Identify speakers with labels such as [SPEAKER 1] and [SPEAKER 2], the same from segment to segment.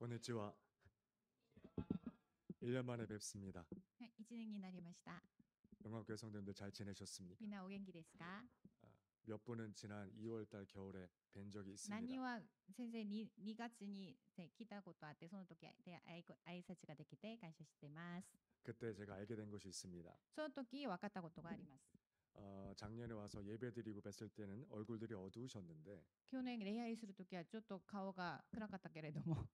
[SPEAKER 1] 고니치와 1년 만에 뵙습니다.
[SPEAKER 2] はい、1年になりました。
[SPEAKER 1] 영광교회 성도님들 잘 지내셨습니까?
[SPEAKER 2] みんなお元気ですか？
[SPEAKER 1] 몇 분은 지난 2월 달 겨울에 뵌 적이
[SPEAKER 2] 何
[SPEAKER 1] 있습니다.
[SPEAKER 2] は先生に2月に来たことあって、その時で挨拶ができて感謝しています。
[SPEAKER 1] 그때 제가 알게 된 것이 있습니다.
[SPEAKER 2] その時分かったことがあります。
[SPEAKER 1] 작년에 와서 예배드리고 뵀을 때는 얼굴들이 어두우셨는데
[SPEAKER 2] 去年礼拝する時はちょっと顔が暗かったけれども、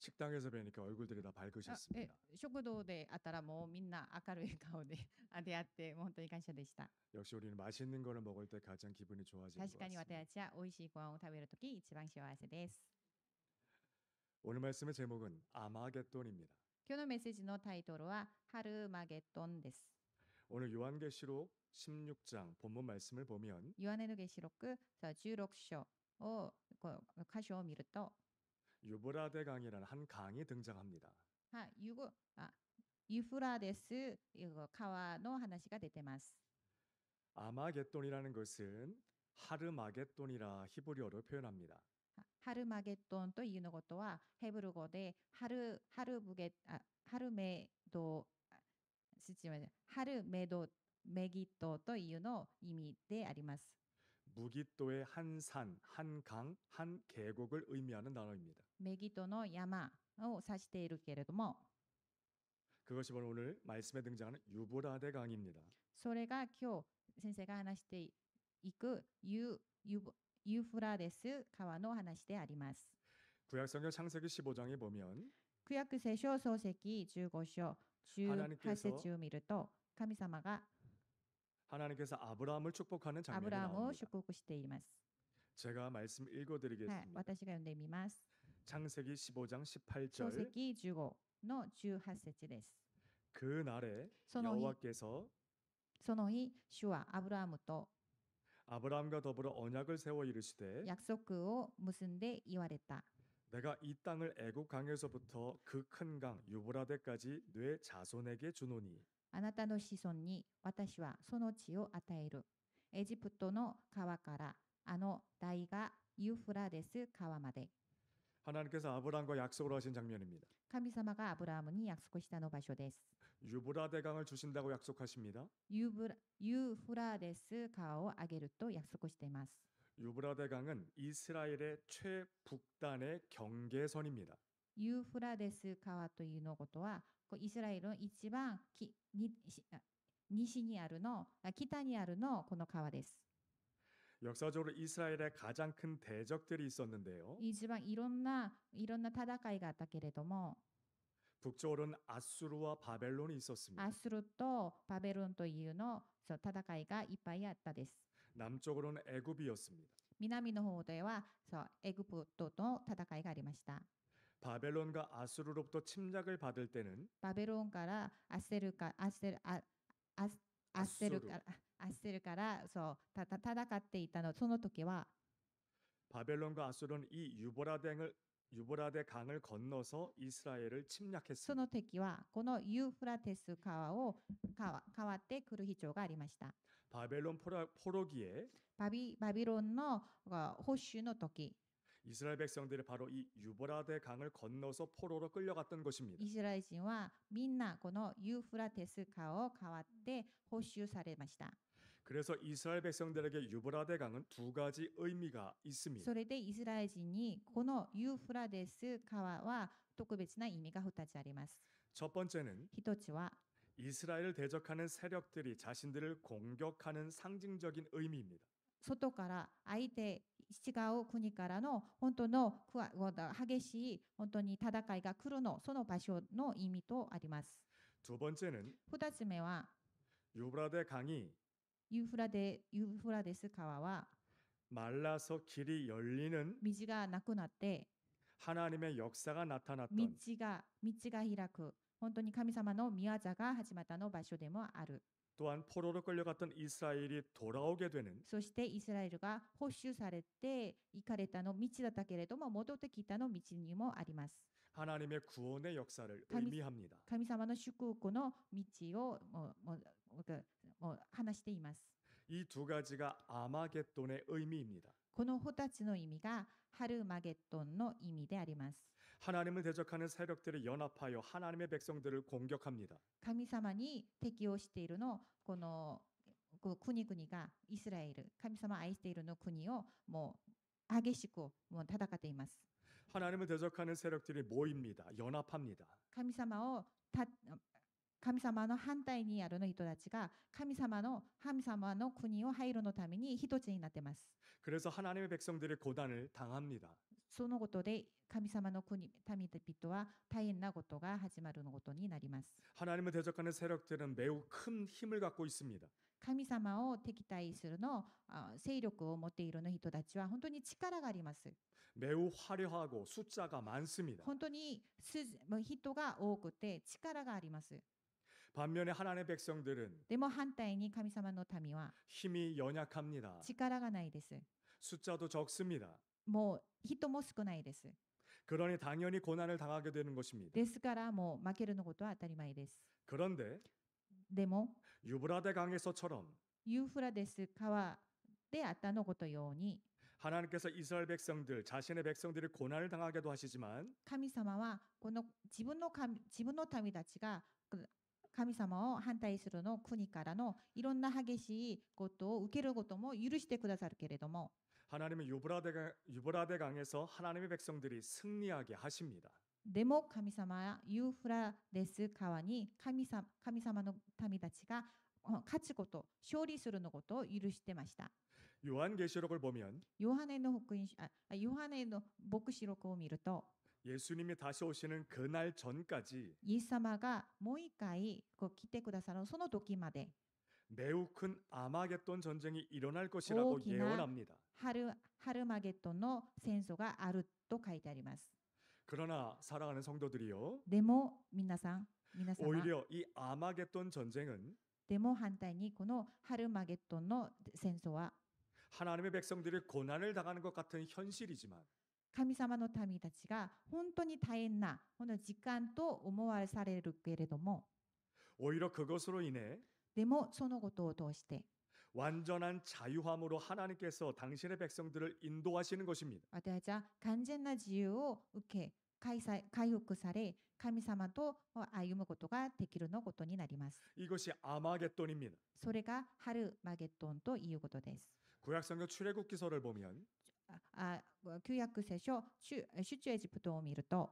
[SPEAKER 1] 식당에서 뵈니까 얼굴들이 다
[SPEAKER 2] あ
[SPEAKER 1] 밝으셨습니다.
[SPEAKER 2] 食堂で会ったらもうみんな明るい顔で出会って本当に感謝でした。
[SPEAKER 1] 역시 우리는 맛있는 거를 먹을 때 가장 기분이 좋아지는
[SPEAKER 2] 確
[SPEAKER 1] 것
[SPEAKER 2] かに
[SPEAKER 1] 같습니다.
[SPEAKER 2] 私たちは美味しいご飯を食べる時一番幸せです。
[SPEAKER 1] 오늘 말씀의 제목은 아마겟돈입니다.
[SPEAKER 2] 今日のメッセージのタイトルはハルマゲドンです。
[SPEAKER 1] 오늘 요한계시록 16장 본문 말씀을 보면
[SPEAKER 2] ヨハネの계시록16章を箇所を見ると、
[SPEAKER 1] 유브라데 강이라는 한 강이 등장합니다.
[SPEAKER 2] ユフラデス川の話が出てます。
[SPEAKER 1] 아마겟돈이라는 것은 하르마겟돈이라 히브리어로 표현합니다.
[SPEAKER 2] ハルマゲドンというのことはヘブル語でハルメドハルメドメギットというの意味であります。
[SPEAKER 1] 무깃도의 한 산, 한 강, 한 계곡을 의미하는 단어입니다.
[SPEAKER 2] メギットの山を指しているけれども、
[SPEAKER 1] 그것이 바로 오늘 말씀에 등장하는 유브라데 강입니다.
[SPEAKER 2] それが今日先生が話していくユフラデス川の話であります。
[SPEAKER 1] 구약성경 창세기 15장에 보면
[SPEAKER 2] 旧約聖書創世記15章18節を見ると、神様が
[SPEAKER 1] 하나님께서 아브라함을 축복하는
[SPEAKER 2] アブ
[SPEAKER 1] 장면이
[SPEAKER 2] ラハムを
[SPEAKER 1] 나옵니다.
[SPEAKER 2] 祝福しています。
[SPEAKER 1] 제가 말씀
[SPEAKER 2] はい、
[SPEAKER 1] 읽어드리겠습니다.
[SPEAKER 2] 私が読んでみます。
[SPEAKER 1] 창세기 15장
[SPEAKER 2] 創世
[SPEAKER 1] 18절
[SPEAKER 2] 記15の18節です。
[SPEAKER 1] 그 날에
[SPEAKER 2] その日、
[SPEAKER 1] 여호와께서
[SPEAKER 2] その日、主はアブラハムと
[SPEAKER 1] 아브라함과 더불어 언약을 세워 이르시되
[SPEAKER 2] 約束を結んで言われた。
[SPEAKER 1] 내가 이 땅을 애굽 강에서부터 그 큰 강 유브라데까지 뇌 자손에게 주노니
[SPEAKER 2] あなたの子孫に私はその地を与える。エジプトの川からあの大河ユフラデス川まで。
[SPEAKER 1] 하나님께서 아브라함과 약속을 하신 장면입니다.
[SPEAKER 2] 神様がアブラハムに約束したの場所です。
[SPEAKER 1] 유브라데 강을 주신다고 약속하십니다.
[SPEAKER 2] ユフラデス川をあげると約束しています。
[SPEAKER 1] 유브라데 강은 이스라엘의 최북단의 경계선입니다.
[SPEAKER 2] ユーフラデス川というのことは、イスラエルの一番西にあるの、北にあるのこの川です。
[SPEAKER 1] 역사적으로 이스라엘에 가장 큰 대적들이 있었는데요.
[SPEAKER 2] 一番いろんな戦いがあったけれども、
[SPEAKER 1] 북쪽으로는 아수르와 바벨론이 있었습니다.
[SPEAKER 2] アスルとバベロンというの戦いがいっぱいあったです。
[SPEAKER 1] 남쪽으로는 애굽이었습니다.
[SPEAKER 2] 南の方ではエグプトとの戦いがありました。
[SPEAKER 1] 바벨론과 아수르로부터 침략을 받을 때는
[SPEAKER 2] バベロンからアッセルから戦っていたの。その時は
[SPEAKER 1] 바벨론과 아수르는 이 유브라데 강을 건너서 이스라엘을
[SPEAKER 2] そ
[SPEAKER 1] 침략했습니다.
[SPEAKER 2] の敵はこのユーフラテス川を変わってくる必要がありました。
[SPEAKER 1] 바벨론 포로기에
[SPEAKER 2] バビロンの保守の時、
[SPEAKER 1] 이스라엘 백성들이 바로 이 유브라데 강을 건너서 포로로 끌려갔던 것입니다.
[SPEAKER 2] イスラエル人はみんなこのユーフラテス川を変わって保守されました。
[SPEAKER 1] 그래서 이스라엘 백성들에게 유브라데 강은 두 가지 의미가 있습니다.
[SPEAKER 2] それでイスラエル人にこのユーフラデス川は特別な意味が2つあります。
[SPEAKER 1] 첫 번째는
[SPEAKER 2] 一つは
[SPEAKER 1] 이스라엘을 대적하는 세력들이 자신들을 공격하는 상징적인 의미입니다.
[SPEAKER 2] 外から相手違う国からの本当の激しい本当に戦いが来るのその場所の意味とあります。
[SPEAKER 1] 두 번째는
[SPEAKER 2] 2つ目は
[SPEAKER 1] 유브라데 강이
[SPEAKER 2] ユーフラデス川は
[SPEAKER 1] 말라서 길이 열리는
[SPEAKER 2] 道がなくなって
[SPEAKER 1] 하나님의 역사가
[SPEAKER 2] 道
[SPEAKER 1] 나타났던
[SPEAKER 2] が開く本当に神様の宮座が始まったの場所でもある。
[SPEAKER 1] 또한 포로로 끌려갔던 이스라엘이 돌아오게 되는
[SPEAKER 2] そしてイスラエルが保守されて行かれたの道だったけれども戻ってきたの道にもあります。
[SPEAKER 1] 하나님의 구원의 역사를
[SPEAKER 2] 감-
[SPEAKER 1] 의미합니다.
[SPEAKER 2] 神様の祝福の道を話しています。
[SPEAKER 1] 이 두 가지가 아마겟돈의 의미입니다.
[SPEAKER 2] この2つの意味がハルマゲットンの意味であります。
[SPEAKER 1] 하나님을 대적하는 세력들이 연합하여 하나님의 백성들을 공격합니다.
[SPEAKER 2] 神様に適応しているのこの国々がイスラエル神様を愛しているの国をもう激しくもう戦っています。
[SPEAKER 1] 하나님을 대적하는 세력들이 모입니다. 연합합니다.
[SPEAKER 2] 神様をた神様の反対にあるの人たちが神様の国を入るのために一つになっています。
[SPEAKER 1] 그래서 하나님의 백성들이 고난을 당합니다.
[SPEAKER 2] そのことで神様の民々は大変なことが始まることになります。
[SPEAKER 1] 하나님을 대적하는 세력들은 매우 큰 힘을 갖고 있습니다.
[SPEAKER 2] 神様を敵対するの勢力を持っているの人たちは本当に力があります。
[SPEAKER 1] 매우 화려하고 숫자가 많습니다.
[SPEAKER 2] 本当に人が多くて力があります。
[SPEAKER 1] 반면에 하나님의 백성들은
[SPEAKER 2] でも反対に神様の民は
[SPEAKER 1] 힘이 연약합니다.
[SPEAKER 2] 力がないです。
[SPEAKER 1] 숫자도 적습니다.
[SPEAKER 2] もう人も少ないです。
[SPEAKER 1] 그러니 당연히 고난을 당하게 되는 것입니다.
[SPEAKER 2] ですからもう負けるのことは当たり前です。
[SPEAKER 1] 그런데
[SPEAKER 2] でも
[SPEAKER 1] 유브라데 강에서처럼
[SPEAKER 2] ユーフラデス川であったのことように
[SPEAKER 1] 하나님께서 이스라엘 백성들, 자신의 백성들이 고난을 당하게도 하시지만
[SPEAKER 2] 神様はこの自分の民たちが神様を反対するの国からのいろんな激しいことを受けることも許してくださるけれども
[SPEAKER 1] 하나님은 유브라데 강에서 하나님의 백성들이 승리하게 하십니다.
[SPEAKER 2] でも神様はユーフラデス川に神様の民たちが勝つこと勝利するのことを許してました。
[SPEAKER 1] 요한계시록을 보면
[SPEAKER 2] ヨハネの黙示録を見ると
[SPEAKER 1] 예수님이 다시 오시는 그날 전까지
[SPEAKER 2] イエス様がもう一回来てくださるその時まで
[SPEAKER 1] 매우 큰 아마겟돈 전쟁이 일어날 것이라고
[SPEAKER 2] 오기나
[SPEAKER 1] 예언합니다.
[SPEAKER 2] ハルマゲットンの戦争があると書いてあります。
[SPEAKER 1] 그러나 사랑하는 성도들이요,
[SPEAKER 2] でも皆様
[SPEAKER 1] 오히려 이 아마겟돈 전쟁은
[SPEAKER 2] でも反対にこのハルマゲットンの戦争は
[SPEAKER 1] 하나님의 백성들이 고난을 당하는 것 같은 현실이지만
[SPEAKER 2] 神様の民たちが本当に大変なこの時間と思わされるけれども
[SPEAKER 1] 오히려 그것으로 인해
[SPEAKER 2] でもそのことを通して
[SPEAKER 1] 완전한 자유함으로 하나님께서 당신의 백성들을 인도하시는 것입니다.
[SPEAKER 2] 私たちは完全な自由を受け回復され神様と歩むことができるのことになります。
[SPEAKER 1] 이것이 아마겟돈입니다.
[SPEAKER 2] それがハルマゲットンということです。
[SPEAKER 1] 구약성경 출애굽기서를 보면
[SPEAKER 2] 旧約聖書出エジプトを見ると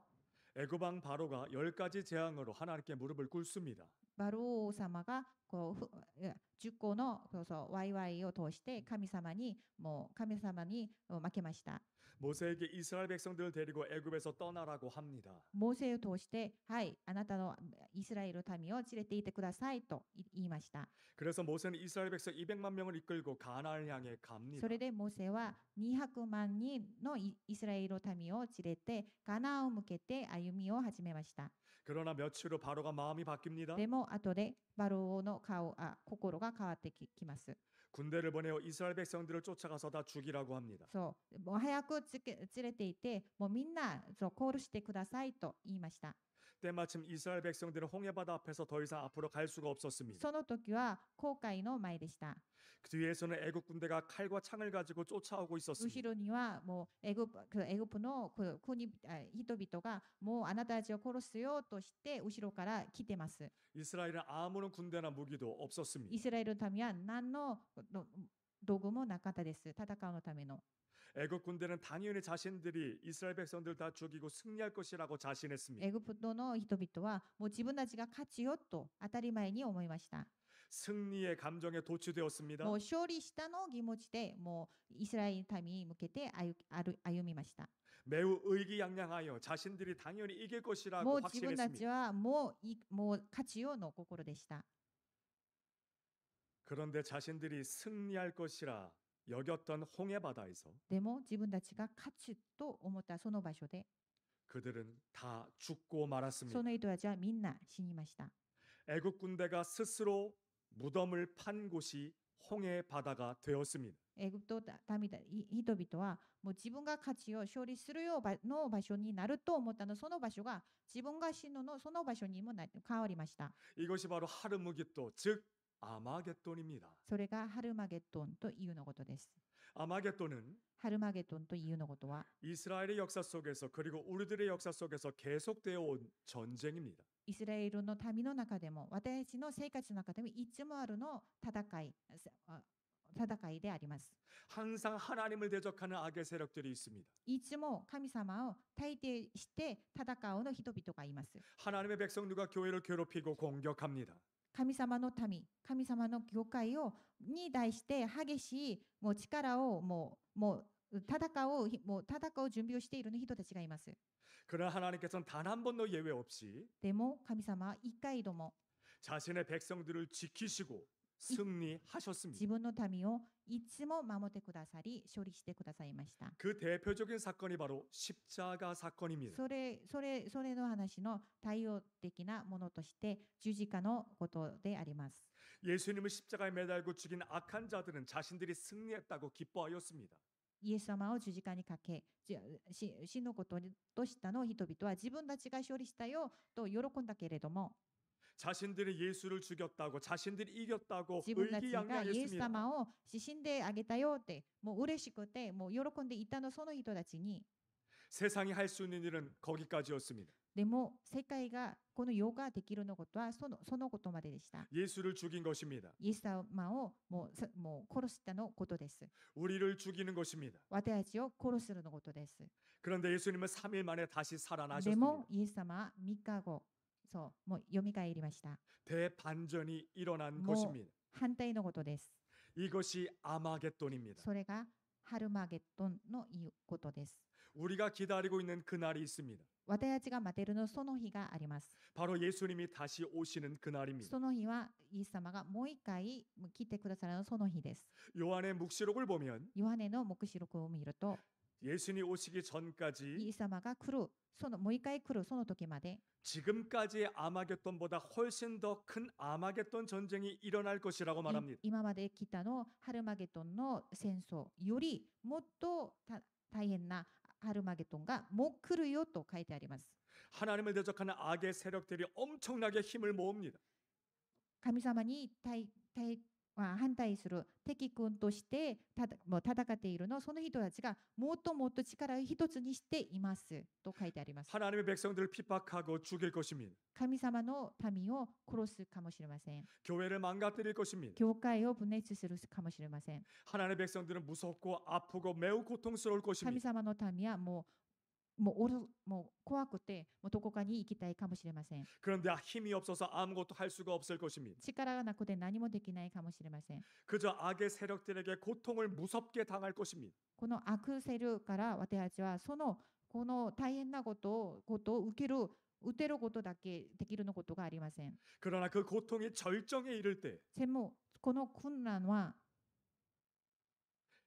[SPEAKER 1] 애굽왕 바로가 10가지 재앙으로 하나님께 무릎을 꿇습니다.
[SPEAKER 2] バル王様が10個のワイワイを通して神様に負けました。
[SPEAKER 1] 모세에게 이스라엘 백성들을 데리고 애굽에서 떠나라고 합니다.
[SPEAKER 2] モーセを通してはいあなたのイスラエル民を連れて行ってくださいと言いました。
[SPEAKER 1] 그래서 모세는 이스라엘 백성 200만 명을 이끌고 가나안을 향해 갑니다.
[SPEAKER 2] それでモーセは200万人のイスラエル民を連れてカナンを向けて歩みを始めました。
[SPEAKER 1] 그러나 며칠 후 바로가 마음이 바뀝니다.
[SPEAKER 2] でも後でバル王の心が変わってきます。
[SPEAKER 1] 군대를 보내어 이스라엘 백성들을 쫓아가서 다 죽이라고 합니다.
[SPEAKER 2] そうもう早く連れて行ってもうみんなコールしてくださいと言いました。
[SPEAKER 1] 때마침 이스라엘 백성들은 홍해바다 앞에서 더 이상 앞으로 갈 수가 없었습니다.
[SPEAKER 2] その時は航海の前でした。
[SPEAKER 1] 그 뒤에서는 애굽 군대가 칼과 창을 가지고 쫓아오고
[SPEAKER 2] 後
[SPEAKER 1] 있었습니다.
[SPEAKER 2] ろにはもうエグプの人々がもうあなたたちを殺すよとして後ろから来てます。
[SPEAKER 1] 이스라엘은 아무런 군대나 무기도
[SPEAKER 2] イ
[SPEAKER 1] 없었습니다.
[SPEAKER 2] スラエルの民は何の道具もなかったです。戦うのための。
[SPEAKER 1] 애굽 군대는 당연히 자신들이 이스라엘 백성들 다 죽이고 승리할 것이라고 자신했습니다.
[SPEAKER 2] エグプトの人々はもう自分たちが勝ちよと当たり前に思いました。
[SPEAKER 1] 승리의 감정에 도취되었습니다.
[SPEAKER 2] もう勝利したの気持ちでもうイスラエル民に向けて歩みました。
[SPEAKER 1] 매우 의기양양하여 자신들이 당연히 이길
[SPEAKER 2] もう
[SPEAKER 1] 것이라고
[SPEAKER 2] 自分たち
[SPEAKER 1] 확신했습니다.
[SPEAKER 2] はもう勝ちよの心でした。
[SPEAKER 1] 그런데 자신들이 승리할 것이라 여겼던 홍해바다에서
[SPEAKER 2] でも自分たちが勝つと思ったその場所で
[SPEAKER 1] 그들은 다 죽고 말았습니다.
[SPEAKER 2] その人たちはみんな死にました。
[SPEAKER 1] 애굽 군대가 스스로 무덤을 판 곳이 홍해바다가 되었습니다.
[SPEAKER 2] エグプト人々はもう自分が勝ちを勝利するようの場所になると思ったのその場所が自分が死ぬのその場所にも変わりました。
[SPEAKER 1] 이것이 바로 하르무깃도 즉 아마겟돈입니다.
[SPEAKER 2] それがハルマゲドンというのことです。
[SPEAKER 1] 아마겟돈은
[SPEAKER 2] ハルマゲドンというのことは
[SPEAKER 1] 이스라엘의 역사 속에서 그리고 우리들의 역사 속에서 계속되어 온 전쟁입니다.
[SPEAKER 2] イスラエルの民の中でも私たちの生活の中でもいつもあるの戦いであります。
[SPEAKER 1] 항상 하나님을 대적하는 악의 세력들이 있습니다.
[SPEAKER 2] いつも神様を対定して戦うの人々がいます。
[SPEAKER 1] 하나님의 백성들과 교회를 괴롭히고 공격합니다.
[SPEAKER 2] 神様の民、神様の教会に対して激しいもう力を戦う準備をしている人たちがいます。
[SPEAKER 1] 그러나 하나님께서는 단 한 번도 예외 없이
[SPEAKER 2] でも神様は一回も
[SPEAKER 1] 자신의 백성들을 지키시고 승리하셨습니다.
[SPEAKER 2] 自分の民をいつも守ってくださり勝利してくださいました。
[SPEAKER 1] 그 대표적인 사건이 바로 십자가 사건입니다.
[SPEAKER 2] それの話の対応的なものとして十字架のことであります。
[SPEAKER 1] 예수님을 십자가에 매달고 죽인 악한 자들은 자신들이 승리했다고 기뻐하였습니다.
[SPEAKER 2] イエス様を十字架にかけ死ぬこととしたの人々は自分たちが勝利したよと喜んだけれども
[SPEAKER 1] 자신들이 예수를 죽였다고 자신들이 이겼다고
[SPEAKER 2] 自分たちがイエス
[SPEAKER 1] 의기양양했습니다.
[SPEAKER 2] 様を死んであげたよってもう嬉しくてもう喜んでいたのその人たちに
[SPEAKER 1] 세상이 할 수 있는 일은 거기까지였습니다.
[SPEAKER 2] でも世界がこの世ができるのことはそのことまででした。
[SPEAKER 1] 예수를 죽인 것입니다.
[SPEAKER 2] イエス様をもう殺したのことです。
[SPEAKER 1] 우리를 죽이는 것입니다.
[SPEAKER 2] 私たちを殺すのことです。
[SPEAKER 1] 그런데 예수님은 3일 만에 다시
[SPEAKER 2] で
[SPEAKER 1] 살아나셨습니다.
[SPEAKER 2] もイエス様は3日後もう蘇りました。
[SPEAKER 1] 대반전이 일어난
[SPEAKER 2] 뭐
[SPEAKER 1] 것입니다.
[SPEAKER 2] 反対のことです。
[SPEAKER 1] 이것이 아마겟돈입니다.
[SPEAKER 2] それがハルマゲットンのいうことです。
[SPEAKER 1] 우리가 기다리고 있는 그날이 있습니다.
[SPEAKER 2] 私たちが待てるのその日があります。
[SPEAKER 1] 바로 예수님이 다시 오시는 그날입니다.
[SPEAKER 2] その日はイエス様がもう一回来てくださるその日です。
[SPEAKER 1] 요한의 묵시록을 보면
[SPEAKER 2] ヨハネの黙示録を見ると
[SPEAKER 1] 예수님이 오시기
[SPEAKER 2] イ
[SPEAKER 1] 전까지
[SPEAKER 2] エス様が来るもう一回来るその時まで
[SPEAKER 1] 지금까지의 아마겟돈보다 훨씬 더 큰 아마겟돈 전쟁이 일어날 것이라고 말합니다.
[SPEAKER 2] 今まで来たのハルマゲトンの戦争よりもっと大変なハルマゲトンがもう来るよと書いてあります。
[SPEAKER 1] 하나님을 대적하는 악의 세력들이 엄청나게 힘을 모읍니다.
[SPEAKER 2] 神様に反対する敵軍としてもう戦っているのその人たちがもっともっと力を一つにしていますと書いてあります。
[SPEAKER 1] 하나님의 백성들을 핍박하고 죽일 것입니다.
[SPEAKER 2] 神様の民を殺すかもしれません。
[SPEAKER 1] 교회를 망가뜨릴 것입니다.
[SPEAKER 2] 教会を分裂するかもしれません。
[SPEAKER 1] 하나님의 백성들은 무섭고 아프고 매우 고통스러울
[SPEAKER 2] 神
[SPEAKER 1] 것입니다.
[SPEAKER 2] 様の民はもう怖くてもうどこかに行きたいかもしれません。
[SPEAKER 1] 그런데 힘이 없어서 아무것도 할 수가 없을 것입니다.
[SPEAKER 2] 力がなくて何もできないかもしれません。
[SPEAKER 1] 그저 악의 세력들에게 고통을 무섭게 당할 것입니다.
[SPEAKER 2] この悪セルから私たちはこの大変なことを受けることだけできるのことがありません。
[SPEAKER 1] 그러나 그 고통이 절정에 이를 때
[SPEAKER 2] でもこの困難は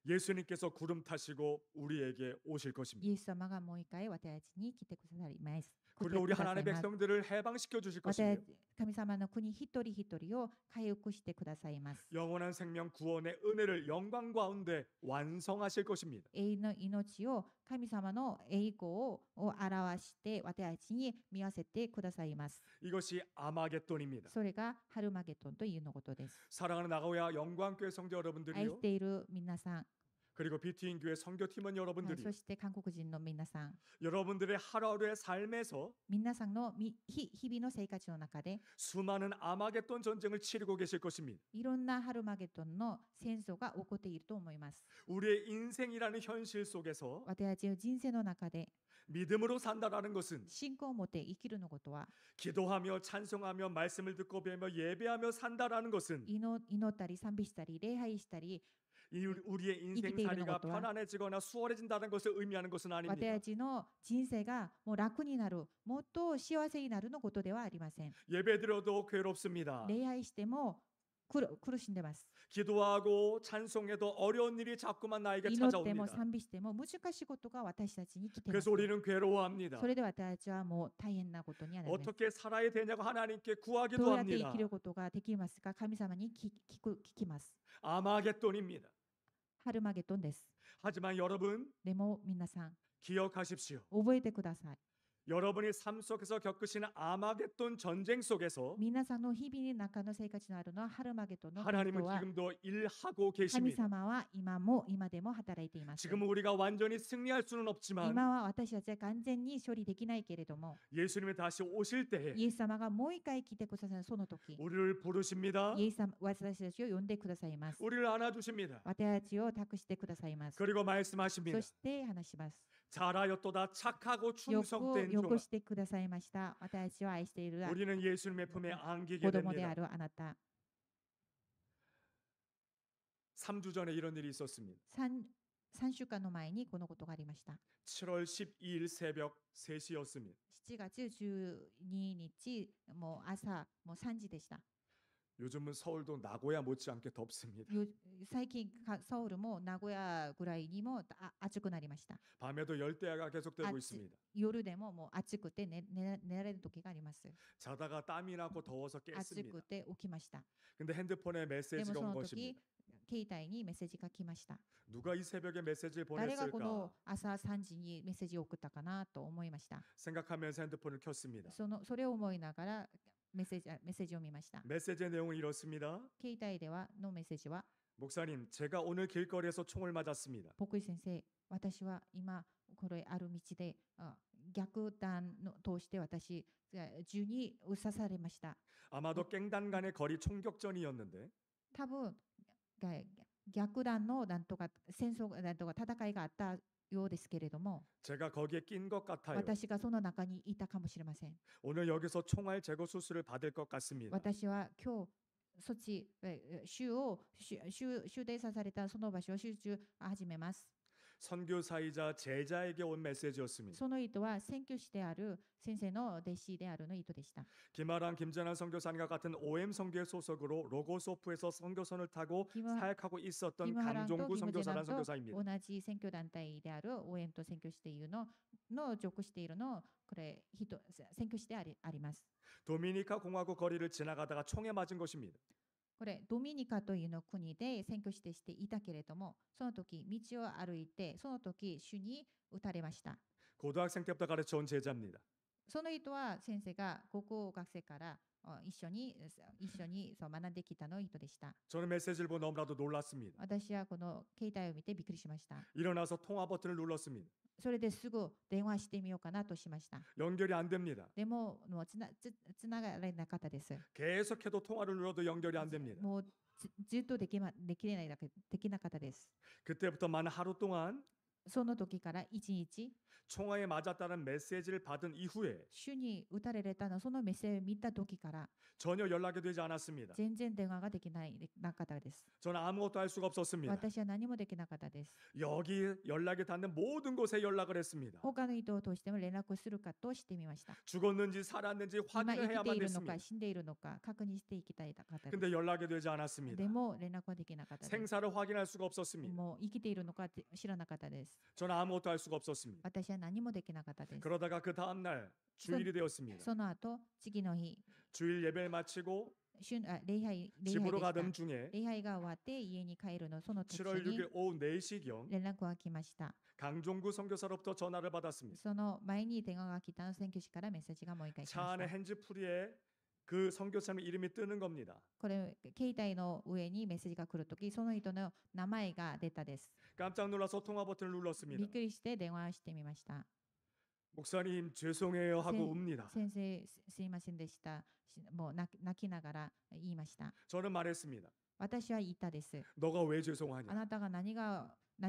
[SPEAKER 1] 예수님께서 구름 타시고 우리에게 오실 것입니다.
[SPEAKER 2] イエス様がもう一回私たちに来てくださいます。
[SPEAKER 1] 그리고 우리 하나님의 백성들을 해방시켜 주실 것입니다.
[SPEAKER 2] 神様の国一人一人を回復してくださいます。
[SPEAKER 1] 영원한 생명 구원의 은혜를 영광 가운데 완성하실 것입니다.
[SPEAKER 2] 永遠の命を神様の栄光を表して私たちに見わせてくださいます。
[SPEAKER 1] 이것이 아마겟돈입니다.
[SPEAKER 2] それがハルマゲトンというのことです。
[SPEAKER 1] 사랑하는 나고야 영광교회 성도
[SPEAKER 2] 愛し
[SPEAKER 1] 여러분들이요.
[SPEAKER 2] ている皆さん、
[SPEAKER 1] 그리고 BT인 교회 선교팀원
[SPEAKER 2] はい
[SPEAKER 1] 여러분들이
[SPEAKER 2] そして韓国人の皆さん、
[SPEAKER 1] 여러분들의 하루하루의 삶에서
[SPEAKER 2] 皆さんの日々の生活の中で
[SPEAKER 1] 수많은 아마겟돈 전쟁을 치르고 계실 것입니다.
[SPEAKER 2] いろんなハルマゲトンの戦争が起こっていると思います。
[SPEAKER 1] 우리의 인생이라는 현실 속에서
[SPEAKER 2] 私たちの人生の中で
[SPEAKER 1] 믿음으로 산다라는 것은
[SPEAKER 2] 信仰を持って生きるのことは
[SPEAKER 1] 기도하며 찬송하며 말씀을 듣고 배우며 예배하며 산다라는 것은
[SPEAKER 2] 祈ったり賛美したり礼拝したり
[SPEAKER 1] 우리의 인생살이가 편안해지거나 수월해진다는 것을 의미하는 것은
[SPEAKER 2] 私
[SPEAKER 1] 아닙니다.
[SPEAKER 2] たちの人生がもう楽になる、もっと幸せになるのことではありません。
[SPEAKER 1] 예배드려도 괴롭습니다.
[SPEAKER 2] 礼拝しても苦しんでます。
[SPEAKER 1] 기도하고 찬송해도 어려운 일이 자꾸만 나에게
[SPEAKER 2] 祈っても
[SPEAKER 1] 찾아옵니다.
[SPEAKER 2] 賛美しても難しいことが私たちに来ています
[SPEAKER 1] 그래서 。 우리는 괴로워합니다.
[SPEAKER 2] それで私たちはもう大変なことになります。
[SPEAKER 1] 어떻게 살아야 되냐고 하나님께
[SPEAKER 2] ど
[SPEAKER 1] 구하기도
[SPEAKER 2] うやって生
[SPEAKER 1] 합니다.
[SPEAKER 2] きることができますか、神様に聞きます。
[SPEAKER 1] 아마겟돈입니다.
[SPEAKER 2] ハルマゲトンです。
[SPEAKER 1] 하지만 여러분
[SPEAKER 2] でも皆さん、
[SPEAKER 1] 기억하십시오.
[SPEAKER 2] 覚えてください。
[SPEAKER 1] 여러분이 삶 속에서 겪으시는 아마겟돈 전쟁 속에서
[SPEAKER 2] 皆さんの日々の中の生活のあるのはハルマゲドンの戦
[SPEAKER 1] 하나님은
[SPEAKER 2] 闘は
[SPEAKER 1] 지금도 일하고
[SPEAKER 2] 神
[SPEAKER 1] 계십니다.
[SPEAKER 2] 様は今でも働いています。
[SPEAKER 1] 지금은 우리가 완전히 승리할 수는 없지만
[SPEAKER 2] 今は私たちは完全に処理できないけれども、
[SPEAKER 1] 예수님이 다시 오실 때에
[SPEAKER 2] イエス様がもう一回来てくださるその時、
[SPEAKER 1] 우리를 부르십니다.
[SPEAKER 2] イエス様私たちを呼んでくださいます。
[SPEAKER 1] 우리를 안아주십니다.
[SPEAKER 2] 私たちを託してくださいます。
[SPEAKER 1] 그리고 말씀하십니다.
[SPEAKER 2] そして話します。
[SPEAKER 1] 잘하였도다 착하고
[SPEAKER 2] よ
[SPEAKER 1] 충성된
[SPEAKER 2] く
[SPEAKER 1] 종아.
[SPEAKER 2] してくださいました。私たちを愛している
[SPEAKER 1] 우리는 예수님의 품에 안기게
[SPEAKER 2] 子供で
[SPEAKER 1] 됩니다.
[SPEAKER 2] あるあなた。
[SPEAKER 1] 3주 전에 이런 일이 있었습니다.
[SPEAKER 2] 3週間の前にこのことがありました。
[SPEAKER 1] 7월 12일 새벽 3시였습니다.
[SPEAKER 2] 7月12日、もう朝、もう3時でした。
[SPEAKER 1] 요즘은 서울도 나고야 못지않게 덥습니다.
[SPEAKER 2] 最近ソウルも名古屋ぐらいにも暑くなりました。
[SPEAKER 1] 밤에도 열대야가 계속되고 있습니다.
[SPEAKER 2] 夜でももう暑くて寝られる時があります。
[SPEAKER 1] 자다가 땀이 나고 더워서
[SPEAKER 2] 暑
[SPEAKER 1] 깼습니다.
[SPEAKER 2] くて起きました。
[SPEAKER 1] 근데 핸드폰에
[SPEAKER 2] でも
[SPEAKER 1] 메시지가
[SPEAKER 2] そ
[SPEAKER 1] 온
[SPEAKER 2] の
[SPEAKER 1] 것입니다.
[SPEAKER 2] 時、携帯にメッセージが来ました。
[SPEAKER 1] 누가 이 새벽에 메시지를
[SPEAKER 2] 誰がこ
[SPEAKER 1] 보냈을까
[SPEAKER 2] の朝3時にメッセージを送ったかなと思いました。
[SPEAKER 1] 생각하면서 핸드폰을 켰습니다.
[SPEAKER 2] それを思いながらメッセージを見ました。
[SPEAKER 1] 메시지의 내용은 이렇습니다.
[SPEAKER 2] 携帯ではのメッセージは、
[SPEAKER 1] 목사님, 제가 오늘 길거리에서 총을 맞았습니다.
[SPEAKER 2] 牧師先生、私は今これある道で逆弾の通して私銃に刺されました。
[SPEAKER 1] 아마도 깽단 간의 거리 총격전이었는데
[SPEAKER 2] 多分逆弾のなんとか戦争なんとか戦いがあったようですけれども、
[SPEAKER 1] 제가 거기에 낀 것 같아요.
[SPEAKER 2] 私がその中にいたかもしれません。
[SPEAKER 1] 오늘 여기서 총알 제거 수술을 받을 것 같습니다.
[SPEAKER 2] 私は今日措置州で刺されたその場所を集中始めます。
[SPEAKER 1] 선교사이자 제자에게 온 메시지였습니다.
[SPEAKER 2] その意図は宣教師である先生の弟子であるの意図でした。
[SPEAKER 1] 김아랑 김전환 선교사님과 같은 OM 선교회 소속으로 로고소프에서 선교선을 타고
[SPEAKER 2] 김하-
[SPEAKER 1] 사역하고 있었던
[SPEAKER 2] キムハランと
[SPEAKER 1] 강종구
[SPEAKER 2] キムジェナ
[SPEAKER 1] 선교사라는
[SPEAKER 2] ンと
[SPEAKER 1] 선교사입니다.
[SPEAKER 2] 同じ選挙団体である応援と選挙しているの属しているのこれ選挙してあります。
[SPEAKER 1] 도미니카 공화국 거리를 지나가다가 총에 맞은 것입니다.
[SPEAKER 2] これドミニカというの国で選挙していたけれども、その時道を歩いてその時主に撃たれました。
[SPEAKER 1] 고등학생 때부터 가르쳐온 제자입니다.
[SPEAKER 2] その人は先生が高校学生から一緒にそう学んできたの人でした。
[SPEAKER 1] 저는 메시지를 보고 너무나도 놀랐습니다.
[SPEAKER 2] 私はこの携帯を見てびっくりしました。
[SPEAKER 1] 일어나서 통화 버튼을 눌렀습니다.
[SPEAKER 2] それですぐ電話してみようかなとしました。
[SPEAKER 1] 연결이 안 됩니다.
[SPEAKER 2] でも、もうつながれなかったです。
[SPEAKER 1] 계속해도 통화를 눌러도 연결이 안 됩니다.
[SPEAKER 2] もうずっとできなかったです。
[SPEAKER 1] 그때부터 만 하루 동안
[SPEAKER 2] その時から一日、
[SPEAKER 1] 총알에 맞았다는 메시지를 받은 이후에
[SPEAKER 2] 主に打たれたのそのメッセージを見た時から
[SPEAKER 1] 전혀 연락이 되지 않았습니다.
[SPEAKER 2] 全然電話ができなかったです。
[SPEAKER 1] 저는 아무것도 할 수가 없었습니다.
[SPEAKER 2] 私は何もできなかったです。
[SPEAKER 1] 여기 연락이 닿는 모든 곳에 연락을 했습니다.
[SPEAKER 2] 他の人を通しても連絡するかとしてみました。
[SPEAKER 1] 죽었는지 살았는지
[SPEAKER 2] 今
[SPEAKER 1] 확인을
[SPEAKER 2] 生きて
[SPEAKER 1] 해야만
[SPEAKER 2] いるのか
[SPEAKER 1] 됐습니다.
[SPEAKER 2] 死んでいるのか確認していきたいかったで
[SPEAKER 1] 근데
[SPEAKER 2] す。
[SPEAKER 1] 연락이 되지 않았습니다.
[SPEAKER 2] でも連絡はできなかったです。
[SPEAKER 1] 생사를 확인할 수가 없었습니다.
[SPEAKER 2] もう生きているのか知らなかったです。
[SPEAKER 1] 저는 아무것도 할 수가 없었습니다.
[SPEAKER 2] 私は何もできなかったです。
[SPEAKER 1] 그러다가 그 다음 날 주일이 되었습니다.
[SPEAKER 2] その後、次の日、
[SPEAKER 1] 주일 예배를 마치고
[SPEAKER 2] 礼拝で
[SPEAKER 1] 집으로
[SPEAKER 2] した
[SPEAKER 1] 가던 중에
[SPEAKER 2] 礼拝が終わって家に帰るのその途
[SPEAKER 1] 7월
[SPEAKER 2] 中に
[SPEAKER 1] 6일 오후 4시경
[SPEAKER 2] 連絡が来ました。
[SPEAKER 1] 강종구 선교사로부터 전화를 받았습니다.
[SPEAKER 2] その前に電話が来た選挙師からメッセージがもう一回来
[SPEAKER 1] 차
[SPEAKER 2] まし
[SPEAKER 1] 안에
[SPEAKER 2] た。
[SPEAKER 1] 핸즈프리에 그 선교사님 이름이 뜨는 겁니다.
[SPEAKER 2] これ、携帯の上にメッセージが来るとき、その人の名前が出たです。
[SPEAKER 1] 깜짝 놀라서 통화 버튼을
[SPEAKER 2] び
[SPEAKER 1] 눌렀습니다.
[SPEAKER 2] っくりして電話してみました。
[SPEAKER 1] 목사님 죄송해요 하고 웁니다.
[SPEAKER 2] 先生、すいませんでした。もう泣きながら言いました。
[SPEAKER 1] 저는 말했습니다.
[SPEAKER 2] 私は言ったです。
[SPEAKER 1] 너가 왜
[SPEAKER 2] あ
[SPEAKER 1] 죄송하냐?
[SPEAKER 2] なたが何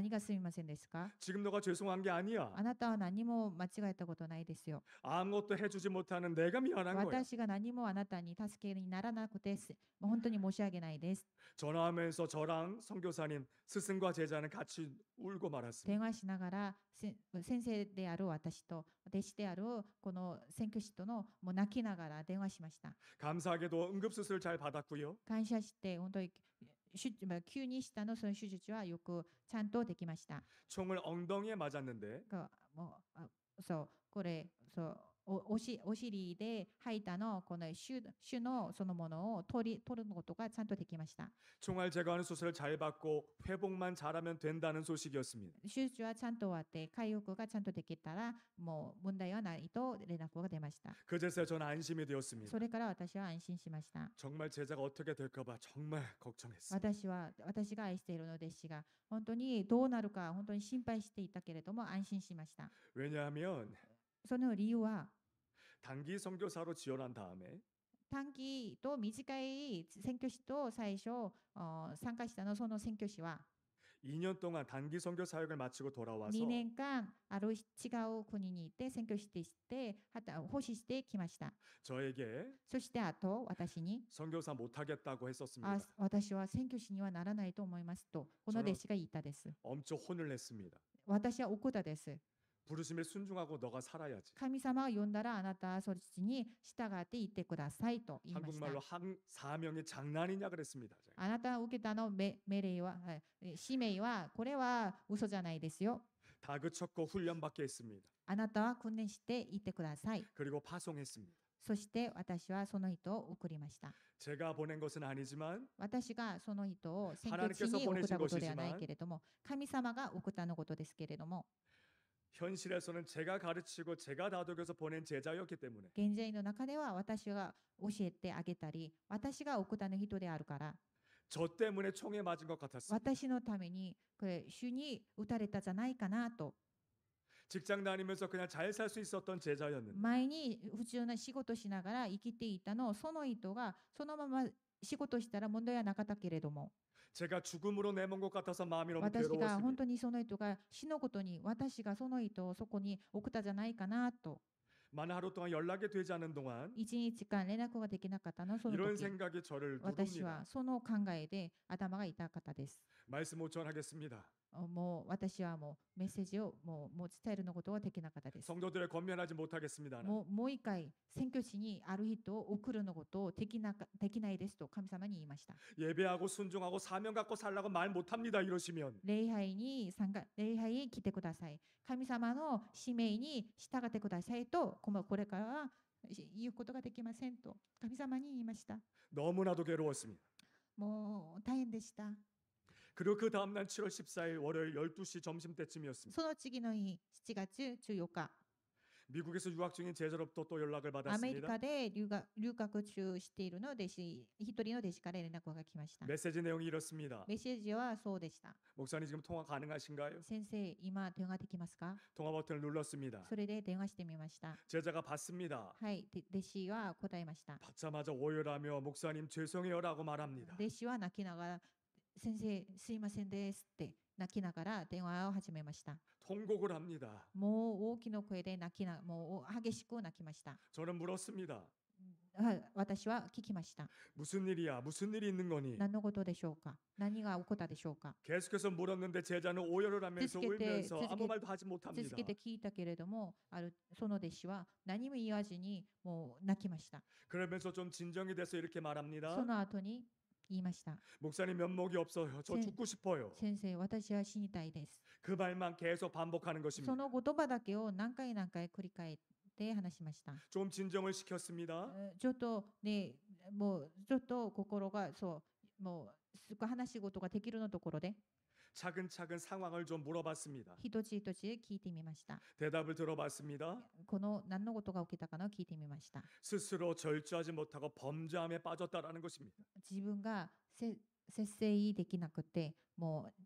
[SPEAKER 2] がすみませんですか？
[SPEAKER 1] 지금 너가 죄송한 게 아니야.
[SPEAKER 2] あなたは何も間違えたことないですよ。
[SPEAKER 1] 아무것도 해주지 못하는 내가 미안한 거야.
[SPEAKER 2] 私が何もあなたに助けにならなくてもう本当に申し訳ないです。
[SPEAKER 1] 전화하면서 저랑 선교사님 스승과 제자는 같이 울고 말았습니다.
[SPEAKER 2] 電話しながら先生である私と弟子であるこの選挙師とのもう泣きながら電話しました。
[SPEAKER 1] 감사하게도 응급수술 잘 받았고요.
[SPEAKER 2] 感謝して本当に急にしたのその手術はよくちゃんとできました。
[SPEAKER 1] 총을 엉덩이에 맞았는데
[SPEAKER 2] もうそうこれそうお尻で吐いたのこの種のそのものを取ることがちゃんとできました。
[SPEAKER 1] 총알 제거하는 수술을 잘 받고 회복만 잘하면 된다는 소식이었습니다.
[SPEAKER 2] 手術はちゃんと終わって回復がちゃんとできたらもう問題はないと連絡が出ました。
[SPEAKER 1] 그제서야 저는 안심이 되었습니다.
[SPEAKER 2] それから私は安心しました。
[SPEAKER 1] 정말 제자가 어떻게 될까봐 정말 걱정했습니다.
[SPEAKER 2] 私が愛しているの弟子が本当にどうなるか本当に心配していたけれども安心しました。
[SPEAKER 1] 왜냐하면
[SPEAKER 2] その理由は
[SPEAKER 1] 단기 선교사로 지원한 다음에
[SPEAKER 2] 短期と短い選挙師と最初参加したのその選挙師は
[SPEAKER 1] 2년 동안 단기 선교 사역을 마치고 돌아와서
[SPEAKER 2] 2年間ある違う国に行って選挙して奉仕してきました。
[SPEAKER 1] 저에게
[SPEAKER 2] そしてあと私に
[SPEAKER 1] 선교사 못하겠다고 했었습니다.
[SPEAKER 2] 私は選挙師にはならないと思いますとこの弟子が言ったです。
[SPEAKER 1] 엄청 혼을 냈습니다.
[SPEAKER 2] 私は怒ったです。
[SPEAKER 1] 부르심에 순종하고 너가 살아야지.
[SPEAKER 2] 神様が呼んだらあなたはそっちに従って行ってくださいと言いました。
[SPEAKER 1] 한국말로 사명이 장난이냐 그랬습니다.
[SPEAKER 2] あなたが受けたの命令は使命はこれは嘘じゃないですよ。
[SPEAKER 1] 다그쳤고 훈련받게 했습니다.
[SPEAKER 2] あなたは訓練して行ってください。
[SPEAKER 1] 그리고 파송했습니다.
[SPEAKER 2] そして私はその人を送りました。
[SPEAKER 1] 제가 보낸 것은 아니지만
[SPEAKER 2] 私がその人を選挙地に送ったことではないけれども、神様が送ったのことですけれども、
[SPEAKER 1] 현실에서는 제가 가르치고 제가 다독여서 보낸 제자였기 때문에
[SPEAKER 2] 現在の中では私が教えてあげたり、私が送ったの人であるから、
[SPEAKER 1] 저 때문에 총에 맞은 것 같았습니다.
[SPEAKER 2] 私のためにこれ主に打たれたじゃないかなと。
[SPEAKER 1] 직장 다니면서 그냥 잘 살 수 있었던 제자였는데
[SPEAKER 2] 前に普通な仕事しながら生きていたのをその人がそのまま仕事したら問題はなかったけれども、
[SPEAKER 1] 제가 죽음으로 내몬 것 같아서 마음이 너무
[SPEAKER 2] 私が本
[SPEAKER 1] 괴로웠습니다.
[SPEAKER 2] 当にその人が死ぬことに私がその人をそこに送ったじゃないかなと。
[SPEAKER 1] 만 하루 동안 연락이 되지 않은 동안
[SPEAKER 2] 1日間連絡ができなかったのその
[SPEAKER 1] 이런
[SPEAKER 2] 時、
[SPEAKER 1] 생각이 저를
[SPEAKER 2] 私は
[SPEAKER 1] 누릅니다.
[SPEAKER 2] その考えで頭が痛かったです。
[SPEAKER 1] 말씀 오천하겠습니다.
[SPEAKER 2] もう私はもうメッセージをもう伝えるのことはできなかったです。
[SPEAKER 1] 성도들을 권면하지 못하겠습니다.
[SPEAKER 2] もう一回選挙地にある人を送るのことをできないですと神様に言いました。
[SPEAKER 1] 예배하고 순종하고 사명 갖고 살라고 말 못합니다. 이러시면
[SPEAKER 2] 礼拝に来てください。神様の使命に従ってくださいと、これからは言うことができませんと神様に言いました。
[SPEAKER 1] 너무나도 괴로웠습니다.
[SPEAKER 2] もう大変でした。
[SPEAKER 1] 그리고 그 다음날 7월 14일 월요일 12시 점심때쯤이었습니다.
[SPEAKER 2] その次の日、7月14日、
[SPEAKER 1] 미국에서 유학 중인 제자로부터 또 연락을
[SPEAKER 2] アメリ
[SPEAKER 1] 받았습니다.
[SPEAKER 2] カで留学中しているの弟子、一人の弟子から連絡が来ました。
[SPEAKER 1] 메시지 내용이 이렇습니다.
[SPEAKER 2] メッセージはそうでした。
[SPEAKER 1] 목사님 지금 통화 가능하신가요?
[SPEAKER 2] 先生、今電話できますか？
[SPEAKER 1] 통화 버튼을 눌렀습니다.
[SPEAKER 2] それで電話してみました。
[SPEAKER 1] 제자가 받습니다.
[SPEAKER 2] はい、弟子は答えました。
[SPEAKER 1] 받자마자 오열하며 목사님 죄송해요라고 말합니다.
[SPEAKER 2] 弟子は泣きながら、先生、すいませんですって泣きながら電話を始めました。
[SPEAKER 1] 통곡을 합니다.
[SPEAKER 2] もう大きな声でもう激しく泣きました。
[SPEAKER 1] 저는 물었습니다.
[SPEAKER 2] 私は聞きました。
[SPEAKER 1] 무슨 일이야? 무슨 일이 있는 거니?
[SPEAKER 2] 何のことでしょうか？何が起こったでしょうか？
[SPEAKER 1] 계속해서 물었는데 제자는 오열을 하면서 울면서 아무 말도 하지
[SPEAKER 2] 続
[SPEAKER 1] 못합니다.
[SPEAKER 2] けて聞いたけれども、その弟子は何も言わずにもう泣きました。
[SPEAKER 1] 그러면서 좀 진정이 돼서 이렇게
[SPEAKER 2] そ
[SPEAKER 1] 말합니다.
[SPEAKER 2] の後に言いました。
[SPEAKER 1] 목사님 면목이 없어요. 저
[SPEAKER 2] 제-
[SPEAKER 1] 죽고 싶어요.
[SPEAKER 2] 先生、私は死にたいです。
[SPEAKER 1] 그 말만 계속 반복하는
[SPEAKER 2] そ
[SPEAKER 1] 것입니다.
[SPEAKER 2] の言葉だけを何回繰り返って話しました。
[SPEAKER 1] 좀 진정을 시켰습니다.
[SPEAKER 2] ちょっとね、もうちょっと心がもうすぐ話し事ができるのところで
[SPEAKER 1] 차근차근 상황을 좀 물어봤습니다.
[SPEAKER 2] 一つ一つ聞いてみました。
[SPEAKER 1] 대답을 들어봤습니다.
[SPEAKER 2] この何のことが起きたかの聞いてみました。
[SPEAKER 1] 스스로 절주하지 못하고 범죄함에 빠졌다라는 것입니다.
[SPEAKER 2] 自分が節制できなくてもう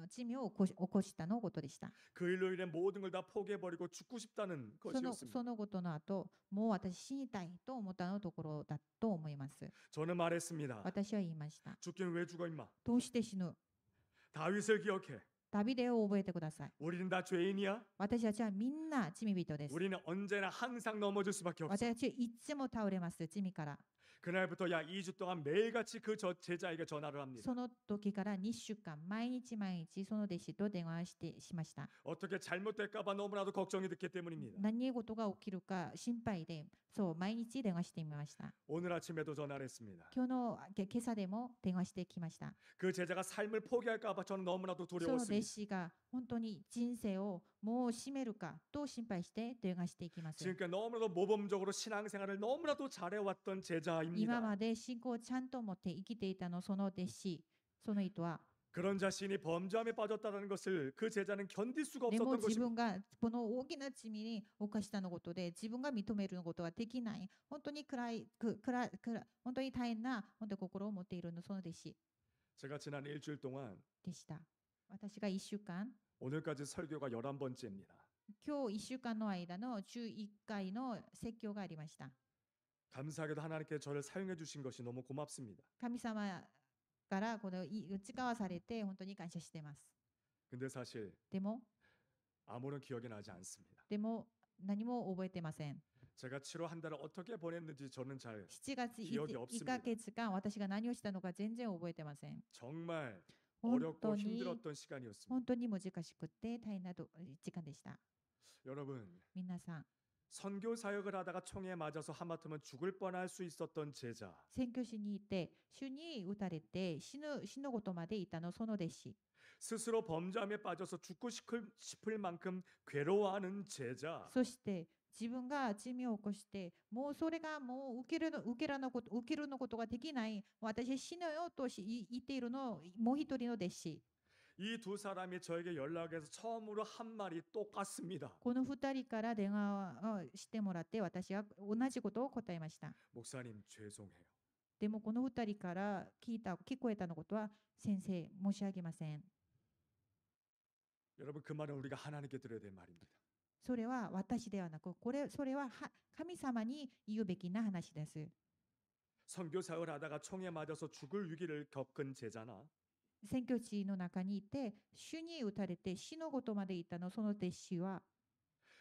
[SPEAKER 2] 罪を起こしたのことでした。
[SPEAKER 1] 그 일로 인해 모든 걸 다 포기해버리고 죽고 싶다는
[SPEAKER 2] そ
[SPEAKER 1] 것이었습니다.
[SPEAKER 2] のことの後、もう私死にたいと思ったのところだと思います。
[SPEAKER 1] 저는 말했습니다.
[SPEAKER 2] 私は言いました。
[SPEAKER 1] 죽긴 왜 죽어 임마.
[SPEAKER 2] どうして死ぬ？
[SPEAKER 1] 다윗을 기억해.
[SPEAKER 2] ダビデを覚えてください。
[SPEAKER 1] 우리는 다 죄인이야.
[SPEAKER 2] 私たちはみんな罪人です。
[SPEAKER 1] 우리는 언제나 항상 넘어질 수밖에 없어.
[SPEAKER 2] 私たちはいつも倒れます、罪から。
[SPEAKER 1] 그날부터 약 2주 동안 매일같이 그 제자에게 전화를 합니다.
[SPEAKER 2] その時から2週間、毎日毎日その弟子と電話しました。
[SPEAKER 1] 어떻게 잘못될까봐 너무나도 걱정이 됐기 때문입니다.
[SPEAKER 2] 何事が起きるか心配で、そう、毎日電話してみました。
[SPEAKER 1] 오늘 아침에도 전화를 했습니다.
[SPEAKER 2] 今朝でも電話してきました。
[SPEAKER 1] 그 제자가 삶을 포기할까봐 저는 너무나도
[SPEAKER 2] その弟
[SPEAKER 1] 두려웠습니다.
[SPEAKER 2] 子が本当に人生をもう締めるかと心配して電話していきます。
[SPEAKER 1] 지금까지 너무나도 모범적으로 신앙생활을 너무나도 잘해왔던
[SPEAKER 2] 今
[SPEAKER 1] 제자입니다.
[SPEAKER 2] まで信仰をちゃんと持って生きていたのその弟子、その人は
[SPEAKER 1] 그런 자신이 범죄함에 빠졌다는 것을 그 제자는 견딜 수가
[SPEAKER 2] でも
[SPEAKER 1] 없었던
[SPEAKER 2] 自
[SPEAKER 1] 것입니다.
[SPEAKER 2] 分がこの大きな罪に犯したのことで自分が認めることができない、本当に本当に大変な本当に心を持っているのその弟子
[SPEAKER 1] 제가 지난 일주일 동안
[SPEAKER 2] でした。私が1週間、
[SPEAKER 1] 오늘까지 설교가 11번째입니다.
[SPEAKER 2] 今日1週間の間の11回の説教がありました。
[SPEAKER 1] 감사하게도 하나님께 저를 사용해 주신 것이 너무 고맙습니다.
[SPEAKER 2] 神様からこの使わされて本当に感謝しています。
[SPEAKER 1] 근데 사실
[SPEAKER 2] でも
[SPEAKER 1] 아무런 기억이 나지 않습니다.
[SPEAKER 2] 何も覚えてません。
[SPEAKER 1] 제가 7월 한 달을 어떻게 보냈는지 저는 잘
[SPEAKER 2] 7月
[SPEAKER 1] 기억이
[SPEAKER 2] 1
[SPEAKER 1] 없습니다.
[SPEAKER 2] ヶ月間私が何をしたのか全然覚えてません。
[SPEAKER 1] 정말
[SPEAKER 2] 本
[SPEAKER 1] 어렵고
[SPEAKER 2] 当に
[SPEAKER 1] 힘들었던 시간이었습니다.
[SPEAKER 2] 本当に難しくて大変な時間でした。
[SPEAKER 1] 여러분,
[SPEAKER 2] 皆さん、
[SPEAKER 1] 선교 사역을 하다가 총에 맞아서 하마터면 죽을 뻔할 수 있었던 제자.
[SPEAKER 2] 宣教師にいて主に打たれて死ぬことまでいたのその弟子。
[SPEAKER 1] 스스로 범죄함에 빠져서 죽고 싶을 만큼 괴로워하는 제자.
[SPEAKER 2] そして自分が罪を起こしてもうそれがもう受けるのことができない、私死ぬよと言っているのもう一人の弟子。
[SPEAKER 1] 이 두 사람이 저에게 연락해서 처음으로 한 말이 똑같습니다.
[SPEAKER 2] この2人から電話をしてもらって私は同じことを答えました。
[SPEAKER 1] 목사님 죄송해요.
[SPEAKER 2] でもこの2人から聞こえたのことは先生申し上げません。
[SPEAKER 1] 여러분 그 말은 우리가 하나님께 드려야 될 말입니다.
[SPEAKER 2] それは私ではなくそれは神様に言うべきな話です。
[SPEAKER 1] 선교 사역을 하다가 총에 맞아서 죽을 위기를 겪은 제자나
[SPEAKER 2] 宣教地の中にいて主に打たれて死のことまでいったのその弟子は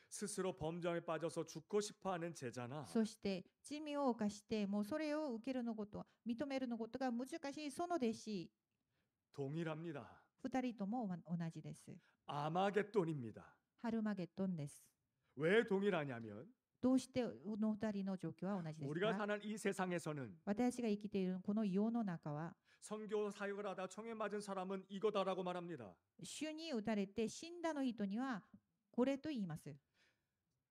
[SPEAKER 1] 스스로 범죄에 빠져서 죽고 싶어하는 제자나
[SPEAKER 2] そして罪を犯してもうそれを受けるのこと認めるのことが難しいその弟子
[SPEAKER 1] 동일합니다.
[SPEAKER 2] 2人とも同じです。
[SPEAKER 1] 아마겟돈입니다.
[SPEAKER 2] ハルマゲドンです。
[SPEAKER 1] 왜 동일하냐면
[SPEAKER 2] どうしてこの2人の状況は同じです
[SPEAKER 1] 우리가
[SPEAKER 2] か？
[SPEAKER 1] 사는 이 세상에서는
[SPEAKER 2] 私が生きているこの世の中は
[SPEAKER 1] 선교 사역을 하다 총에 맞은 사람은 이거다라고 말합니다.
[SPEAKER 2] 主に打たれて死んだの人にはこれと言います。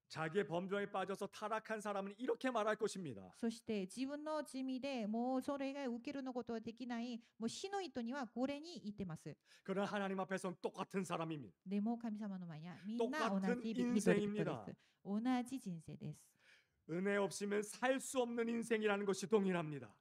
[SPEAKER 1] 자기의 범죄에 빠져서 타락한 사람은 이렇게 말할 것입니다.
[SPEAKER 2] そして自分の罪でもうそれが受けるのことはできないもう死の人にはこれに言ってます。
[SPEAKER 1] 그러나 하나님 앞에서는 똑같은 사람입니다.
[SPEAKER 2] でも神様の前にはみんな同
[SPEAKER 1] 똑같은
[SPEAKER 2] じ人です。
[SPEAKER 1] 인생입니다.
[SPEAKER 2] 同じ人生です。
[SPEAKER 1] 은혜 없이면 살 수 없는 인생이라는 것이 동일합니다.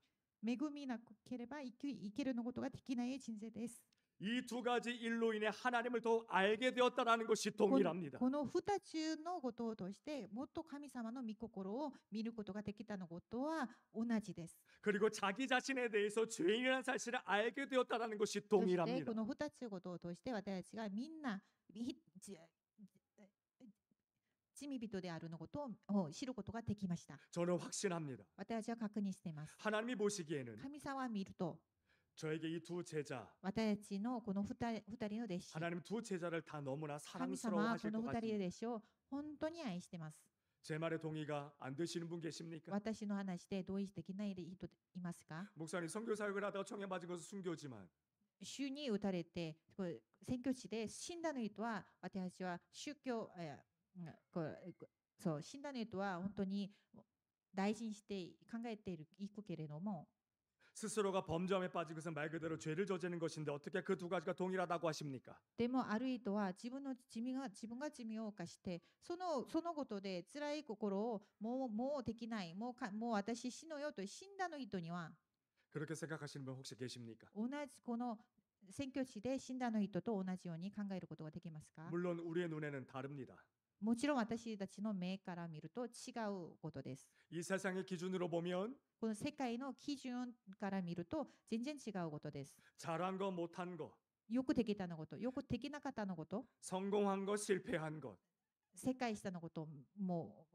[SPEAKER 2] 恵みなければ生きるのことができない人生です。
[SPEAKER 1] 이 두 가지 일로 인해 하나님을 더 알게 되었다라는 것이 동일합니다.
[SPEAKER 2] この2つのことを通してもっと神様の御心を見ることができたのことは同じです。
[SPEAKER 1] 그리고 자기 자신에 대해서 죄인이라는 사실을 알게 되었다라는 것이
[SPEAKER 2] そしてこ
[SPEAKER 1] 동일합니다.
[SPEAKER 2] の2つのことを通して私たちがみんな罪人であるのことを知ることができました。
[SPEAKER 1] 저는 확신합니다.
[SPEAKER 2] 私たちは確認しています。
[SPEAKER 1] 하나님이 보시기에는
[SPEAKER 2] 神様は見ると
[SPEAKER 1] 저에게 이 두 제자
[SPEAKER 2] 私たちのこの2人の弟子
[SPEAKER 1] 하나님 두 제자를 다 너무나
[SPEAKER 2] 神様はこ
[SPEAKER 1] 사랑스러워하실
[SPEAKER 2] の
[SPEAKER 1] 것
[SPEAKER 2] 2人の
[SPEAKER 1] 같습니다.
[SPEAKER 2] 弟子を本当に愛してます。
[SPEAKER 1] 제 말에 동의가 안 되시는 분 계십니까?
[SPEAKER 2] 私の話で同意できない人いますか？
[SPEAKER 1] 목사님 선교 사역을 하다가 총에 맞은 것은 순교지만
[SPEAKER 2] 主に打たれて宣教地で死んだの人は私たちは宗教そう死んだの人は本当に大事にして考えていくけれども
[SPEAKER 1] 스스로가 범죄함에 빠진 것은 말 그대로 죄를 저지르는 것인데 어떻게 그 두 가지가 동일하다고 하십니까?
[SPEAKER 2] でもある人は自分が罪を犯してそのことで辛い心をもうできないもう私死のよと死んだの人には
[SPEAKER 1] 그렇게 생각하시는 분 혹시 계십니까?
[SPEAKER 2] 同じこの宣教地で死んだの人と同じように考えることができますか？
[SPEAKER 1] 물론 우리의 눈에는 다릅니다.
[SPEAKER 2] もちろん私たちの目から見ると違うことです。
[SPEAKER 1] 이 세상의 기준으로 보면
[SPEAKER 2] この世界の基準から見ると全然違うことです。
[SPEAKER 1] 잘한 거 못한 거
[SPEAKER 2] よくできたのこと、よくできなかったのこと、
[SPEAKER 1] 성공한 것 실패한 것
[SPEAKER 2] 世界したのことも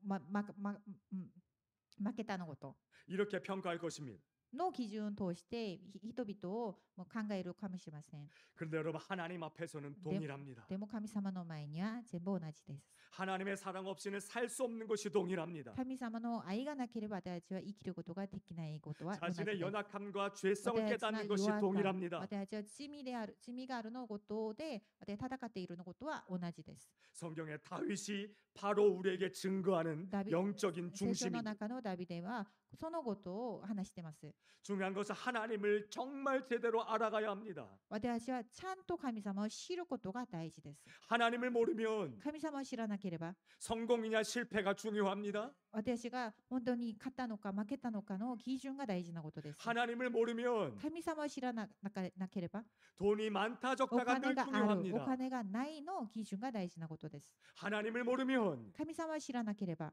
[SPEAKER 2] 負けたのこと
[SPEAKER 1] 이렇게 평가할 것입니다.
[SPEAKER 2] の基準を通して人々をもう考えるかもしれません。
[SPEAKER 1] 그런데 여러분 하나님 앞에서는 동일합니다.
[SPEAKER 2] でも神様の前には全部同じです。
[SPEAKER 1] 하나님의 사랑 없이는 살 수 없는 것이 동일합니다.
[SPEAKER 2] 神様の愛がなければ私たちは生きることができないことは同じで
[SPEAKER 1] 자신의
[SPEAKER 2] す。
[SPEAKER 1] 연약함과 죄성을
[SPEAKER 2] 私たち
[SPEAKER 1] 깨닫는
[SPEAKER 2] の
[SPEAKER 1] 것이
[SPEAKER 2] 弱さ、
[SPEAKER 1] 동일합니다.
[SPEAKER 2] 私たちは罪があるのことで私たち戦っているのことは同じです。
[SPEAKER 1] 성경의 다윗이 바로 우리에게 증거하는
[SPEAKER 2] 다윗-
[SPEAKER 1] 영적인
[SPEAKER 2] 聖書の
[SPEAKER 1] 중심입니다.
[SPEAKER 2] 中のダビデはそのことを話しています。
[SPEAKER 1] 중요한 것은 하나님을 정말 제대로 알아가야 합니다.
[SPEAKER 2] 私たちはちゃんと神様を知ることが大事です。
[SPEAKER 1] 하나님을 모르면
[SPEAKER 2] 神様を知らなければ
[SPEAKER 1] 성공이냐 실패가 중요합니다.
[SPEAKER 2] 私が本当に勝ったのか負けたのかの基準が大事なことです。
[SPEAKER 1] 하나님을 모르면
[SPEAKER 2] 神様を知らなければ
[SPEAKER 1] 돈이 많다
[SPEAKER 2] お
[SPEAKER 1] 적다가
[SPEAKER 2] 金
[SPEAKER 1] 늘
[SPEAKER 2] がある、お
[SPEAKER 1] 중요합니다.
[SPEAKER 2] 金がないの基準が大事なことです。
[SPEAKER 1] 하나님을 모르면
[SPEAKER 2] 神様を知らなければ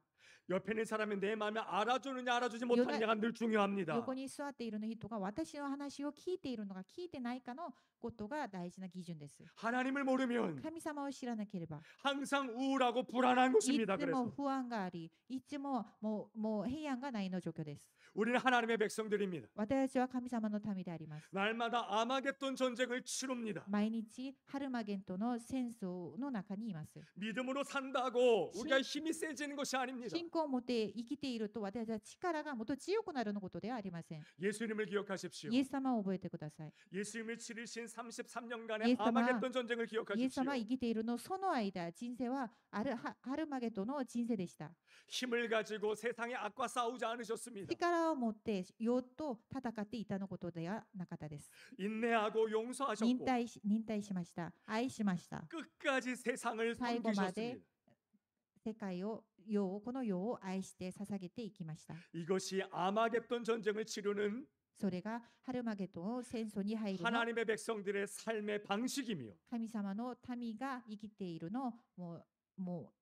[SPEAKER 1] 옆에 있는 사람이 내 마음을 알아주느냐 알아주지 못하느냐가 늘 중요합니다.
[SPEAKER 2] 横に座っている人が私の話を聞いているのか聞いてないかのことが大事な基準です。
[SPEAKER 1] 하나님을 모르면
[SPEAKER 2] 神様を知らなければ
[SPEAKER 1] 항상 우울하고 불안한
[SPEAKER 2] い
[SPEAKER 1] 것입니다.
[SPEAKER 2] つも
[SPEAKER 1] 그래서
[SPEAKER 2] 不安があり、いつももう平安がないの状況です。
[SPEAKER 1] 우리는 하나님의 백성들입니다.
[SPEAKER 2] 私たちは神様の民であります。
[SPEAKER 1] 날마다 아마겟돈 전쟁을 치릅니다.
[SPEAKER 2] 毎日ハルマゲントの戦争の中にいます。
[SPEAKER 1] 믿음으로 산다고 우리가 힘이 세지는 것이 아닙니다.
[SPEAKER 2] 信仰を持って生きていると私たちは力がもっと強くなるのことではありません。
[SPEAKER 1] 예수님을 기억하십시오.
[SPEAKER 2] イエス様を覚えてください。
[SPEAKER 1] 예수님을 치르신 33년간의
[SPEAKER 2] 예수님아-
[SPEAKER 1] 아마겟돈 전쟁을
[SPEAKER 2] イエス
[SPEAKER 1] 기억하십시오.
[SPEAKER 2] 様が生きているのその間、人生はハルマゲトの人生でした。
[SPEAKER 1] 힘을 가지고 세상의 악과 싸우지 않으셨습니다.
[SPEAKER 2] 力を持ってよっと戦っていたのことではなかったです。
[SPEAKER 1] 인내하고
[SPEAKER 2] 忍
[SPEAKER 1] 용서하셨고
[SPEAKER 2] 耐しました。愛しました。
[SPEAKER 1] 끝까지 세상을
[SPEAKER 2] 最後まで
[SPEAKER 1] 섬기셨습니다.
[SPEAKER 2] 世界をこの世を愛して捧げていきました。
[SPEAKER 1] 이것이 아마겟돈 전쟁을 치르는
[SPEAKER 2] それがハルマゲトの戦争に入るの
[SPEAKER 1] 하나님의 백성들의 삶의 방식이며
[SPEAKER 2] 神様の民が生きているのも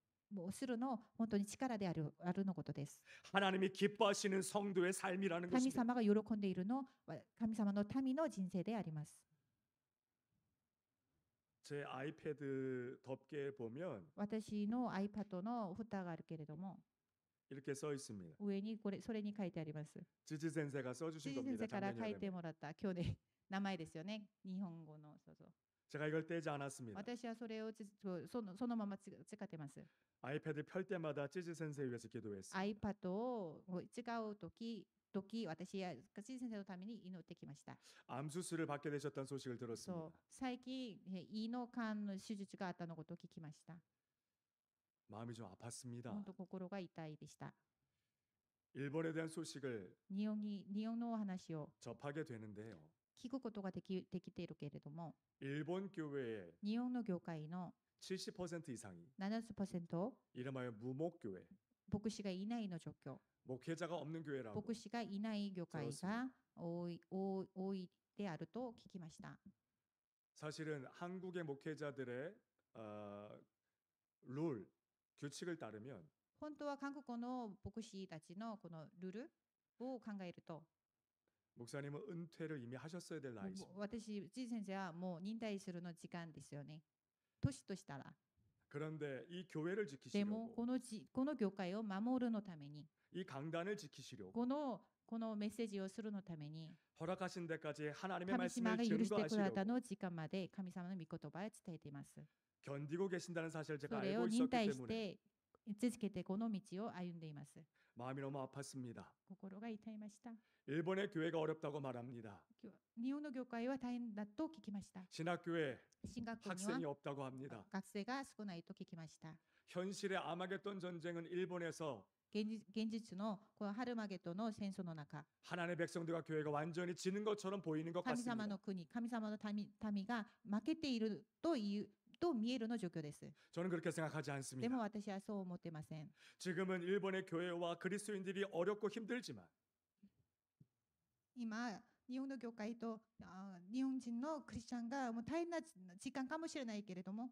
[SPEAKER 2] うするの本当に力であるのことです。
[SPEAKER 1] 하나님이 기뻐하시는 성도의 삶이라는
[SPEAKER 2] 神
[SPEAKER 1] 것입니다.
[SPEAKER 2] 様が喜んでいるのは神様の民の人生であります。
[SPEAKER 1] 제 아이패드 덮개에 보면
[SPEAKER 2] 私の iPad の蓋があるけれども、
[SPEAKER 1] 이렇게 써 있습니다.
[SPEAKER 2] 上にそれに書いてあります。
[SPEAKER 1] 지지先生が
[SPEAKER 2] 知
[SPEAKER 1] 써주신
[SPEAKER 2] 事先
[SPEAKER 1] 겁니다.
[SPEAKER 2] 生から
[SPEAKER 1] 작년
[SPEAKER 2] 書いて
[SPEAKER 1] 여름에.
[SPEAKER 2] もらった今日で名前ですよね。日本語のそうそう。
[SPEAKER 1] 제가 이걸 떼지 않았습니다.
[SPEAKER 2] 私はそれをそのまま使ってます。
[SPEAKER 1] 아이패드 펼 때마다 찌지先生 위해서 기도했습니다.
[SPEAKER 2] iPad を使う時私や知事先生のために祈ってきました。
[SPEAKER 1] 암 수술을 받게 되셨다는 소식을
[SPEAKER 2] そ
[SPEAKER 1] 들었습니다.
[SPEAKER 2] う最近胃の管の手術があったのことを聞きました。
[SPEAKER 1] 마음이 좀 아팠습니다.
[SPEAKER 2] 本当心が痛いでした。
[SPEAKER 1] 일본에 대한 소식을
[SPEAKER 2] 日本のお話を
[SPEAKER 1] 접하게 되는데요.
[SPEAKER 2] 聞くことができているけれども、
[SPEAKER 1] 일본 교회의
[SPEAKER 2] 日本の業界の
[SPEAKER 1] 70% 이상이
[SPEAKER 2] 70%
[SPEAKER 1] 이름하여 무목교회,
[SPEAKER 2] 牧師がいないの状況、
[SPEAKER 1] 목회자가 없는 교회라고
[SPEAKER 2] 牧師がいない業界が多いであると聞きました。
[SPEAKER 1] 사실은 한국의 목회자들의 룰, 규칙을 따르면
[SPEAKER 2] 本当は韓国の牧師たちのこのルールを考えると、
[SPEAKER 1] 목사님은 은퇴를 이미 하셨어야 될 나이죠.
[SPEAKER 2] 私、知事先生はもう忍耐するの時間ですよね。年としたら。
[SPEAKER 1] 그런데 이 교회를
[SPEAKER 2] でも
[SPEAKER 1] 지키시려고
[SPEAKER 2] この業界を守るのために、
[SPEAKER 1] 이 강단을 지키시려고
[SPEAKER 2] このメッセージをするのために、
[SPEAKER 1] 허락하신 데까지 하나님의
[SPEAKER 2] 神様
[SPEAKER 1] 말씀을
[SPEAKER 2] が許してくれた
[SPEAKER 1] 증거하시려고
[SPEAKER 2] の時間まで神様の御言葉を伝えています。
[SPEAKER 1] 견디고 계신다는 사실을
[SPEAKER 2] そ
[SPEAKER 1] 제가
[SPEAKER 2] れ
[SPEAKER 1] 알고
[SPEAKER 2] を忍
[SPEAKER 1] 있었기
[SPEAKER 2] 耐し
[SPEAKER 1] 때문에
[SPEAKER 2] て続けてこの道を歩んでいます。
[SPEAKER 1] 마음이 너무 아팠습니다.
[SPEAKER 2] 心が痛いました。
[SPEAKER 1] 일본의 교회가 어렵다고 말합니다.
[SPEAKER 2] 日本の業界は大変だと聞きました。
[SPEAKER 1] 신학교에
[SPEAKER 2] 進学校に
[SPEAKER 1] 학생이
[SPEAKER 2] は
[SPEAKER 1] 없다고 합니다.
[SPEAKER 2] 学生が少ないと聞きました。
[SPEAKER 1] 현실의 아마겟돈 전쟁은 일본에서
[SPEAKER 2] 現実のこのハルマゲトの戦争の中、
[SPEAKER 1] 하나님의 백성들과 교회가 완전히 지는 것처럼 보이는 것
[SPEAKER 2] 神様
[SPEAKER 1] 같습니다.
[SPEAKER 2] の国、神様の民が負けていると見えるの状況です。
[SPEAKER 1] 저는 그렇게 생각하지
[SPEAKER 2] で
[SPEAKER 1] 않습니다.
[SPEAKER 2] も私はそう思ってません。
[SPEAKER 1] 지금은 일본의 교회와 그리스도인들이 어렵고 힘들지만
[SPEAKER 2] 今、日本の業界と日本人のクリスチャンがもう大変な時間かもしれないけれども、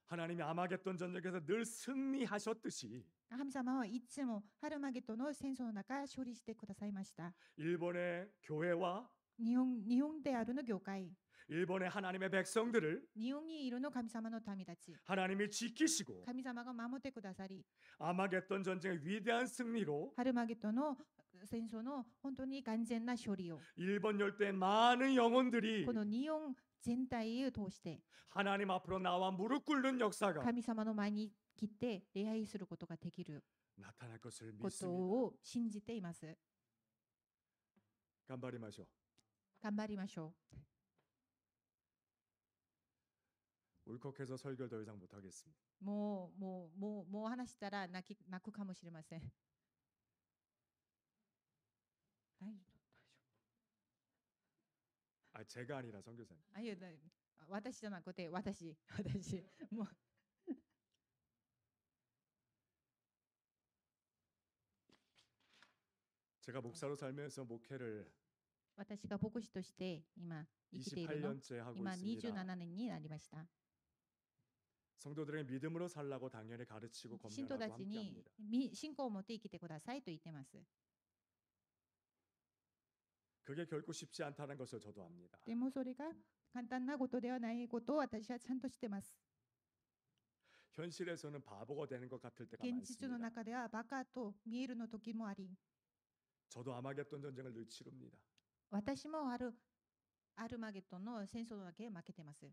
[SPEAKER 1] 하나님이 아마겟돈 전쟁에서 늘 승리하셨듯이
[SPEAKER 2] 神様はいつもハルマゲトの戦争の中勝利してくださいました。
[SPEAKER 1] 일본의 교회와
[SPEAKER 2] 日本であるの業界、
[SPEAKER 1] 일본의 하나님의 백성들을
[SPEAKER 2] 日本にいるの神様の民たち、
[SPEAKER 1] 하나님이 지키시고
[SPEAKER 2] 神様が守ってくださり、
[SPEAKER 1] 아마겟돈 전쟁의 위대한 승리로
[SPEAKER 2] ハルマゲドンの戦争の本当に完全な勝利を、
[SPEAKER 1] 일본 열도의 많은 영혼들이
[SPEAKER 2] この日本全体を通して
[SPEAKER 1] 하나님 앞으로 나와 무릎 꿇는 역사가
[SPEAKER 2] 神様の前に来て礼拝することができる
[SPEAKER 1] 나타날 것을
[SPEAKER 2] こと
[SPEAKER 1] 믿습니다.
[SPEAKER 2] を信じています。
[SPEAKER 1] 간발이마쇼.
[SPEAKER 2] 頑張りましょ
[SPEAKER 1] 울컥해서 설교 더 이상 못하겠습니다.
[SPEAKER 2] う。もう話したら泣くかもしれません。大丈夫。
[SPEAKER 1] 아 제가 아니라 선교사님.
[SPEAKER 2] あ、いや、私じゃなくて、私。もう
[SPEAKER 1] 제가 목사로 살면서 목회를
[SPEAKER 2] 私が牧師として今生きているの。
[SPEAKER 1] 28년째 하고
[SPEAKER 2] 今
[SPEAKER 1] 있습니다.
[SPEAKER 2] 27年になりました。
[SPEAKER 1] 성도들에게 믿음으로 살라고 당연히 가르치고
[SPEAKER 2] 信徒た
[SPEAKER 1] 권면하고
[SPEAKER 2] ちに
[SPEAKER 1] 함께합니다.
[SPEAKER 2] 信仰を持って生きてくださいと言ってます。
[SPEAKER 1] 그게 결코 쉽지 않다는 것을 저도 압니다.
[SPEAKER 2] でもそれが簡単なことではないことを私はちゃんと知ってます。
[SPEAKER 1] 현실에서는 바보가 되는 것 같을 때가
[SPEAKER 2] 現実の
[SPEAKER 1] 많습니다.
[SPEAKER 2] 中ではバカと見えるの時もあり、
[SPEAKER 1] 저도 아마겟돈 전쟁을 늘 치릅니다.
[SPEAKER 2] 私もアルマゲドンの戦争の中で負けてます。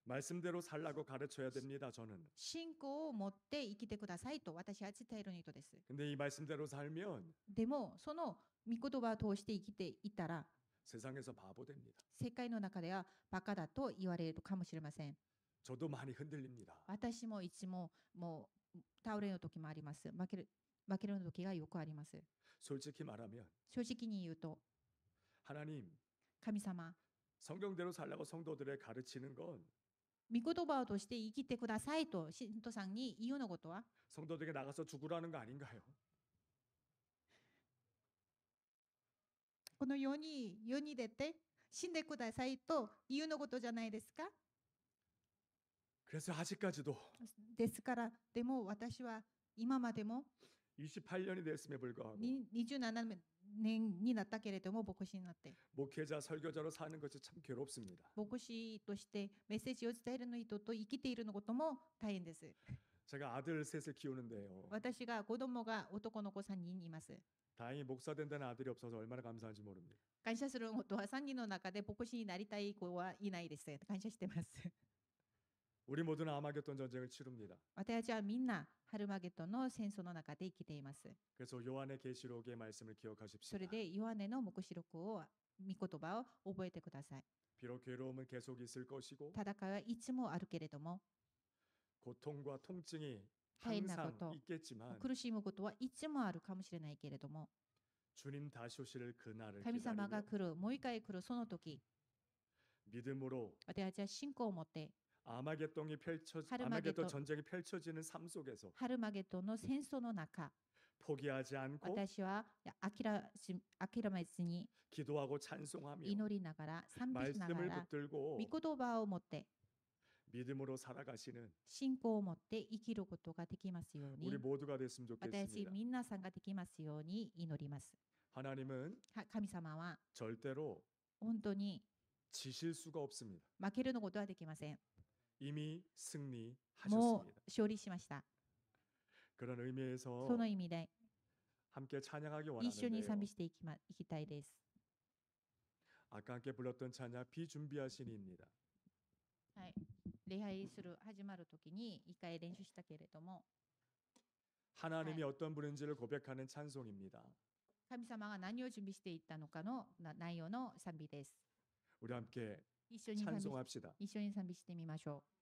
[SPEAKER 1] 말씀대로 살라고 가르쳐야 됩니다. 저는.
[SPEAKER 2] 信仰を持って生きてくださいと私は伝える人です。
[SPEAKER 1] 근데 이 말씀대로 살면
[SPEAKER 2] でもその御言葉を通して生きていたら
[SPEAKER 1] 세상에서 바보 됩니다.
[SPEAKER 2] 世界の中ではバカだと言われるかもしれません。
[SPEAKER 1] 저도 많이 흔들립니다.
[SPEAKER 2] 私もいつももう倒れの時もあります。負けるの時がよくあります。
[SPEAKER 1] 솔직히 말하면
[SPEAKER 2] 正直に言うと
[SPEAKER 1] 하나님
[SPEAKER 2] 神様、
[SPEAKER 1] 성경대로 살라고 성도들에 가르치는 건
[SPEAKER 2] 御言葉を通して生きてくださいと信徒さんに言うのことは
[SPEAKER 1] 성도들에게 나가서 죽으라는 거 아닌가요?
[SPEAKER 2] この世に出て死んでくださいと言うのことじゃないですか。
[SPEAKER 1] 그래서 아직까지도
[SPEAKER 2] ですからでも私は今までも
[SPEAKER 1] 28년이 됐음에 불구하고
[SPEAKER 2] 27年になったけれども牧師になって
[SPEAKER 1] 목회자 설교자로 사는 것이 참 괴롭습니다.
[SPEAKER 2] 牧師としてメッセージを伝える人と生きているのことも大変です。
[SPEAKER 1] 제가 아들 셋을 키우는데요.
[SPEAKER 2] 私が子供が男の子3人います。
[SPEAKER 1] 다행히 목사 된다는 아들이 없어서 얼마나 감사한지 모릅니다.
[SPEAKER 2] 感謝することは3人の中で牧師になりたい子はいないです。感謝してます。
[SPEAKER 1] 우리 모두는 아마겟돈 전쟁을 치릅니다.
[SPEAKER 2] 私たちはみんなハルマゲドンの戦争の中で生きています。
[SPEAKER 1] 그래서 요한의 계시록의 말씀을 기억하십시오.
[SPEAKER 2] それでヨハネの黙示録を御言葉を覚えてください。
[SPEAKER 1] 비록 괴로움은 계속 있을 것이고
[SPEAKER 2] 戦いはいつもあるけれども、
[SPEAKER 1] 고통과 통증이
[SPEAKER 2] 大変なこ
[SPEAKER 1] 항상
[SPEAKER 2] と、
[SPEAKER 1] 있겠지만
[SPEAKER 2] 苦しむことはいつもあるかもしれないけれども、
[SPEAKER 1] 주님 다시 오실 그날을
[SPEAKER 2] 神様が
[SPEAKER 1] 기다리며
[SPEAKER 2] 来る、もう一回来るその時、
[SPEAKER 1] 믿음으로
[SPEAKER 2] 私たちは信仰を持って
[SPEAKER 1] 아마겟돈
[SPEAKER 2] 하르마게돈.
[SPEAKER 1] 전쟁이 펼쳐지는 삶 속에서
[SPEAKER 2] ハルマゲドンの戦争の中、
[SPEAKER 1] 포기하지 않고
[SPEAKER 2] 私は諦めずに
[SPEAKER 1] 기도하고 찬송하며
[SPEAKER 2] 祈りながら、賛美しなが
[SPEAKER 1] 말씀을
[SPEAKER 2] ら、
[SPEAKER 1] 붙들고
[SPEAKER 2] 御言葉を持って
[SPEAKER 1] 믿음으로 살아가시는
[SPEAKER 2] 信仰を持って生きることができますよう
[SPEAKER 1] 우리
[SPEAKER 2] に、
[SPEAKER 1] 모두가 됐으면
[SPEAKER 2] 私たち
[SPEAKER 1] 좋겠습니다.
[SPEAKER 2] みんな参加できますように祈ります。
[SPEAKER 1] 하나님은
[SPEAKER 2] 神様は
[SPEAKER 1] 절대로
[SPEAKER 2] 本当に
[SPEAKER 1] 지실 수가 없습니다.
[SPEAKER 2] 負けるのことはできません。
[SPEAKER 1] 이미
[SPEAKER 2] も
[SPEAKER 1] 승리하셨습니다.
[SPEAKER 2] う勝利しました。
[SPEAKER 1] 그런 의미에서
[SPEAKER 2] その意味で
[SPEAKER 1] 함께 찬양하기
[SPEAKER 2] 一緒に賛美
[SPEAKER 1] 원하는데요.
[SPEAKER 2] していきたいです。
[SPEAKER 1] 아까 함께 불렀던 찬양 비준비하시니입니다.
[SPEAKER 2] はい、礼拝する始まるときに一回練習したけれども、
[SPEAKER 1] 하나님이 어떤 분인지를 고백하는 찬송입니다.
[SPEAKER 2] 神様が何を準備していったのかの内容の賛美です。
[SPEAKER 1] 우리 함께
[SPEAKER 2] 一緒に賛美
[SPEAKER 1] 찬송합시다.
[SPEAKER 2] 一緒に賛美してみましょう。